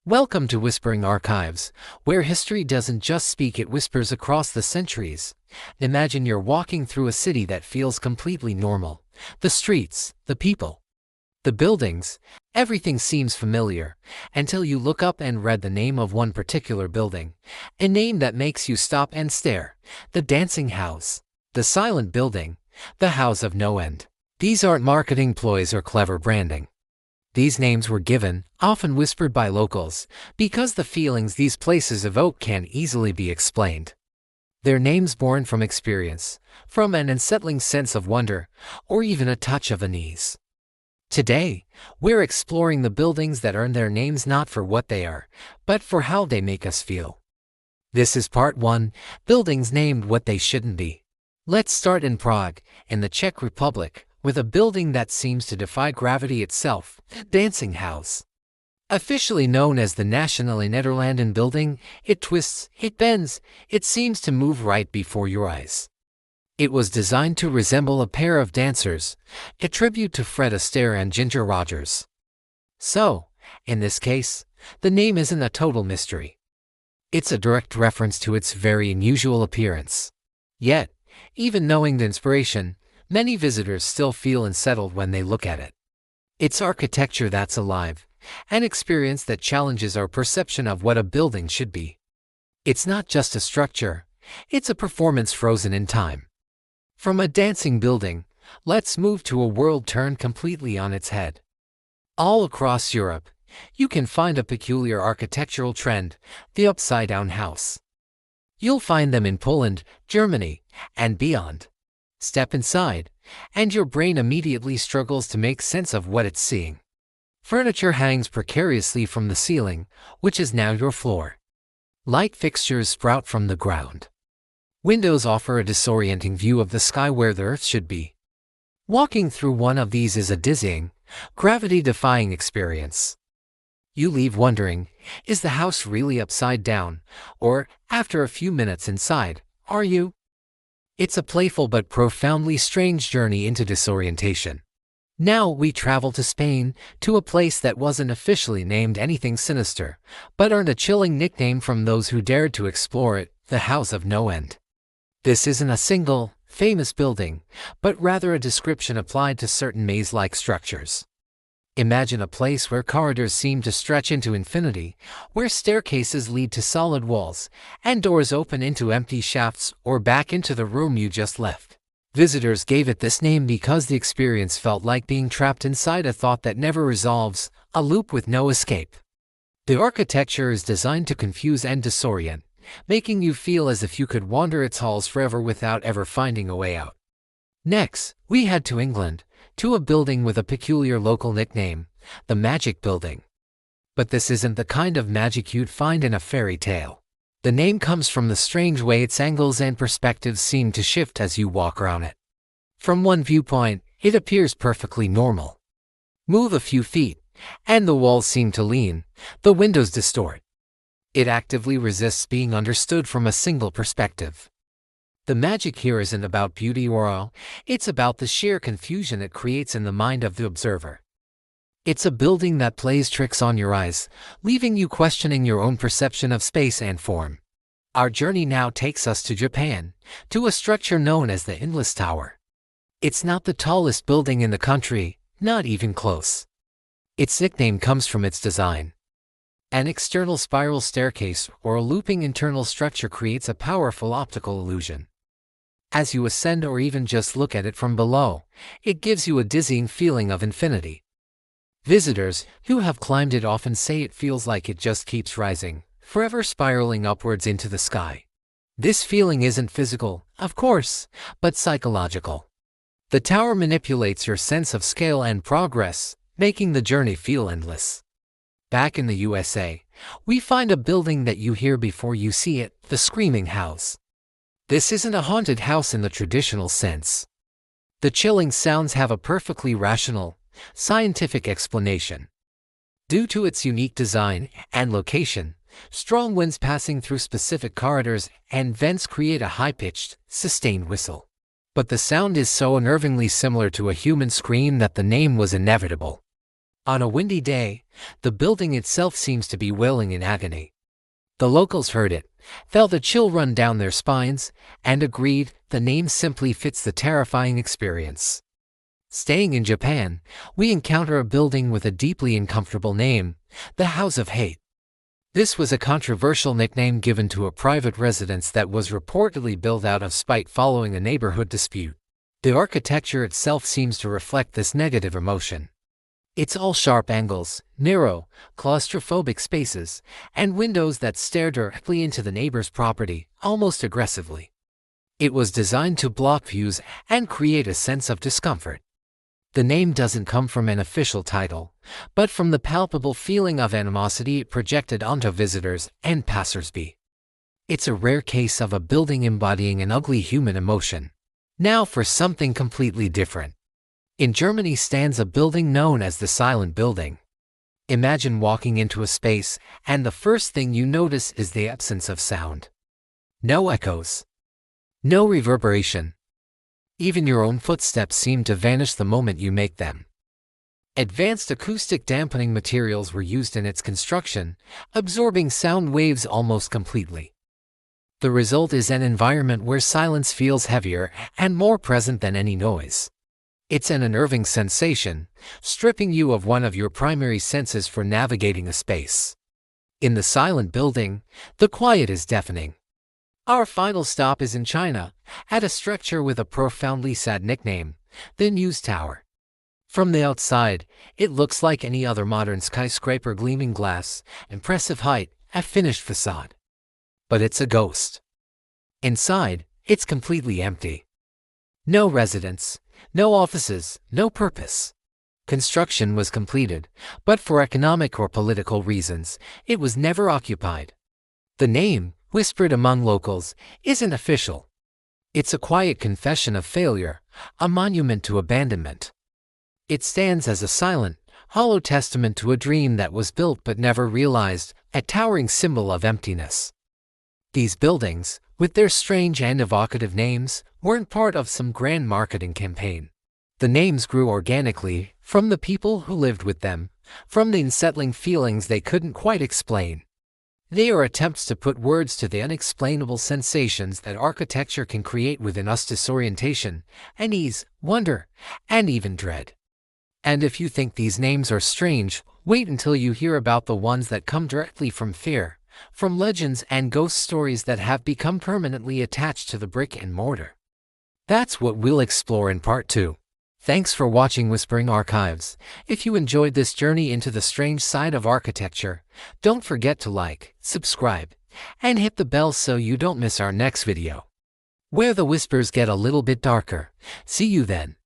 Welcome to Whispering Archives, where history doesn't just speak, it whispers across the centuries. Imagine you're walking through a city that feels completely normal. The streets, the people, the buildings, everything seems familiar, until you look up and read the name of one particular building. A name that makes you stop and stare. The Dancing House. The Silent Building. The House of No End. These aren't marketing ploys or clever branding. These names were given, often whispered by locals, because the feelings these places evoke can't easily be explained. They're names born from experience, from an unsettling sense of wonder, or even a touch of unease. Today, we're exploring the buildings that earn their names not for what they are, but for how they make us feel. This is part 1, buildings named what they shouldn't be. Let's start in Prague, in the Czech Republic, with a building that seems to defy gravity itself, Dancing House. Officially known as the Nationale Nederlanden building, it twists, it bends, it seems to move right before your eyes. It was designed to resemble a pair of dancers, a tribute to Fred Astaire and Ginger Rogers. So, in this case, the name isn't a total mystery. It's a direct reference to its very unusual appearance. Yet, even knowing the inspiration, many visitors still feel unsettled when they look at it. It's architecture that's alive, an experience that challenges our perception of what a building should be. It's not just a structure, it's a performance frozen in time. From a dancing building, let's move to a world turned completely on its head. All across Europe, you can find a peculiar architectural trend, the upside-down house. You'll find them in Poland, Germany, and beyond. Step inside, and your brain immediately struggles to make sense of what it's seeing. Furniture hangs precariously from the ceiling, which is now your floor. Light fixtures sprout from the ground. Windows offer a disorienting view of the sky where the earth should be. Walking through one of these is a dizzying, gravity-defying experience. You leave wondering, is the house really upside down? Or, after a few minutes inside, are you? It's a playful but profoundly strange journey into disorientation. Now we travel to Spain, to a place that wasn't officially named anything sinister, but earned a chilling nickname from those who dared to explore it, the House of No End. This isn't a single, famous building, but rather a description applied to certain maze-like structures. Imagine a place where corridors seem to stretch into infinity, where staircases lead to solid walls, and doors open into empty shafts or back into the room you just left. Visitors gave it this name because the experience felt like being trapped inside a thought that never resolves, a loop with no escape. The architecture is designed to confuse and disorient, making you feel as if you could wander its halls forever without ever finding a way out. Next, we head to England, to a building with a peculiar local nickname, the Magic Building. But this isn't the kind of magic you'd find in a fairy tale. The name comes from the strange way its angles and perspectives seem to shift as you walk around it. From one viewpoint, it appears perfectly normal. Move a few feet, and the walls seem to lean, the windows distort. It actively resists being understood from a single perspective. The magic here isn't about beauty or awe, it's about the sheer confusion it creates in the mind of the observer. It's a building that plays tricks on your eyes, leaving you questioning your own perception of space and form. Our journey now takes us to Japan, to a structure known as the Endless Tower. It's not the tallest building in the country, not even close. Its nickname comes from its design. An external spiral staircase or a looping internal structure creates a powerful optical illusion. As you ascend or even just look at it from below, it gives you a dizzying feeling of infinity. Visitors who have climbed it often say it feels like it just keeps rising, forever spiraling upwards into the sky. This feeling isn't physical, of course, but psychological. The tower manipulates your sense of scale and progress, making the journey feel endless. Back in the USA, we find a building that you hear before you see it, the Screaming House. This isn't a haunted house in the traditional sense. The chilling sounds have a perfectly rational, scientific explanation. Due to its unique design and location, strong winds passing through specific corridors and vents create a high-pitched, sustained whistle. But the sound is so unnervingly similar to a human scream that the name was inevitable. On a windy day, the building itself seems to be wailing in agony. The locals heard it, felt a chill run down their spines, and agreed the name simply fits the terrifying experience. Staying in Japan, we encounter a building with a deeply uncomfortable name, the House of Hate. This was a controversial nickname given to a private residence that was reportedly built out of spite following a neighborhood dispute. The architecture itself seems to reflect this negative emotion. It's all sharp angles, narrow, claustrophobic spaces, and windows that stare directly into the neighbor's property, almost aggressively. It was designed to block views and create a sense of discomfort. The name doesn't come from an official title, but from the palpable feeling of animosity it projected onto visitors and passersby. It's a rare case of a building embodying an ugly human emotion. Now for something completely different. In Germany stands a building known as the Silent Building. Imagine walking into a space, and the first thing you notice is the absence of sound. No echoes. No reverberation. Even your own footsteps seem to vanish the moment you make them. Advanced acoustic dampening materials were used in its construction, absorbing sound waves almost completely. The result is an environment where silence feels heavier and more present than any noise. It's an unnerving sensation, stripping you of one of your primary senses for navigating a space. In the Silent Building, the quiet is deafening. Our final stop is in China, at a structure with a profoundly sad nickname, the News Tower. From the outside, it looks like any other modern skyscraper: gleaming glass, impressive height, a finished facade. But it's a ghost. Inside, it's completely empty. No residents, no offices, no purpose. Construction was completed, but for economic or political reasons, it was never occupied. The name, whispered among locals, isn't official. It's a quiet confession of failure, a monument to abandonment. It stands as a silent, hollow testament to a dream that was built but never realized, a towering symbol of emptiness. These buildings, with their strange and evocative names, weren't part of some grand marketing campaign. The names grew organically, from the people who lived with them, from the unsettling feelings they couldn't quite explain. They are attempts to put words to the unexplainable sensations that architecture can create within us: disorientation, unease, wonder, and even dread. And if you think these names are strange, wait until you hear about the ones that come directly from fear, from legends and ghost stories that have become permanently attached to the brick and mortar. That's what we'll explore in part 2. Thanks for watching Whispering Archives. If you enjoyed this journey into the strange side of architecture, don't forget to like, subscribe, and hit the bell so you don't miss our next video, where the whispers get a little bit darker. See you then.